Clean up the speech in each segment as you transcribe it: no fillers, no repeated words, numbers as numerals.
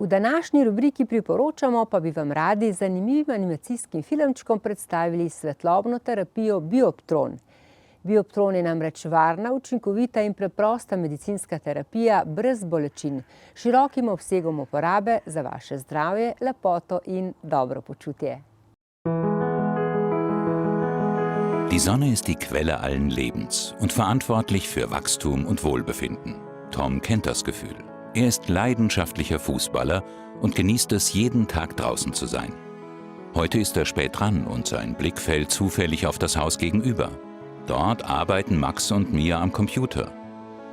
V današnji rubriki priporočamo, pa bi vam radi z zanimivim animacijskim filmčkom predstavili svetlobno terapijo Bioptron. Bioptron je namreč varna, učinkovita in preprosta medicinska terapija brez bolečin, širokim obsegom uporabe za vaše zdravje, lepoto in dobro počutje. Die Sonne ist die Quelle allen Lebens und verantwortlich für Wachstum und Wohlbefinden. Tom kennt das Gefühl. Er ist leidenschaftlicher Fußballer und genießt es, jeden Tag draußen zu sein. Heute ist er spät dran und sein Blick fällt zufällig auf das Haus gegenüber. Dort arbeiten Max und Mia am Computer.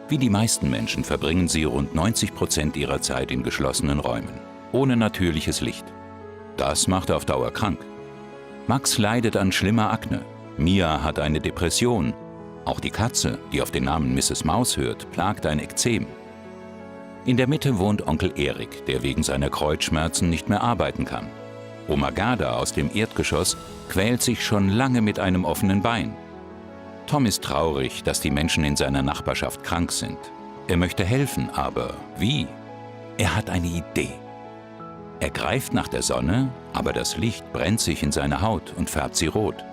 Wie die meisten Menschen verbringen sie rund 90% ihrer Zeit in geschlossenen Räumen, ohne natürliches Licht. Das macht auf Dauer krank. Max leidet an schlimmer Akne. Mia hat eine Depression. Auch die Katze, die auf den Namen Mrs. Maus hört, plagt ein Ekzem. In der Mitte wohnt Onkel Erik, der wegen seiner Kreuzschmerzen nicht mehr arbeiten kann. Oma Gerda aus dem Erdgeschoss quält sich schon lange mit einem offenen Bein. Tom ist traurig, dass die Menschen in seiner Nachbarschaft krank sind. Er möchte helfen, aber wie? Er hat eine Idee. Er greift nach der Sonne, aber das Licht brennt sich in seine Haut und färbt sie rot.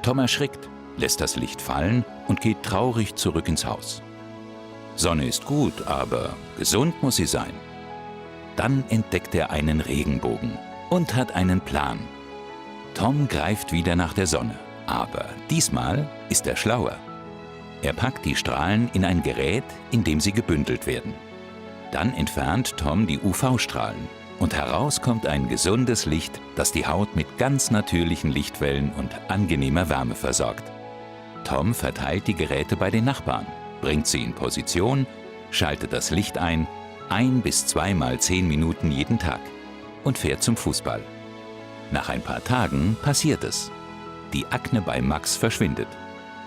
Tom erschrickt, lässt das Licht fallen und geht traurig zurück ins Haus. Sonne ist gut, aber gesund muss sie sein. Dann entdeckt er einen Regenbogen und hat einen Plan. Tom greift wieder nach der Sonne, aber diesmal ist er schlauer. Er packt die Strahlen in ein Gerät, in dem sie gebündelt werden. Dann entfernt Tom die UV-Strahlen und heraus kommt ein gesundes Licht, das die Haut mit ganz natürlichen Lichtwellen und angenehmer Wärme versorgt. Tom verteilt die Geräte bei den Nachbarn, bringt sie in Position, schaltet das Licht ein 1 bis 2 Mal 10 Minuten jeden Tag und fährt zum Fußball. Nach ein paar Tagen passiert es. Die Akne bei Max verschwindet.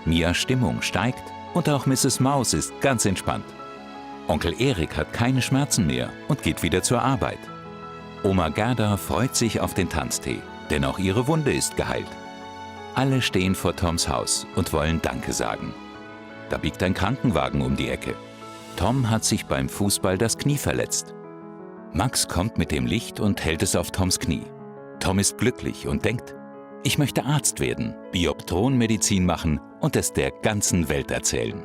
Mias Stimmung steigt und auch Mrs. Maus ist ganz entspannt. Onkel Erik hat keine Schmerzen mehr und geht wieder zur Arbeit. Oma Gerda freut sich auf den Tanztee, denn auch ihre Wunde ist geheilt. Alle stehen vor Toms Haus und wollen Danke sagen. Da biegt ein Krankenwagen um die Ecke. Tom hat sich beim Fußball das Knie verletzt. Max kommt mit dem Licht und hält es auf Toms Knie. Tom ist glücklich und denkt, ich möchte Arzt werden, Bioptron-Medizin machen und es der ganzen Welt erzählen.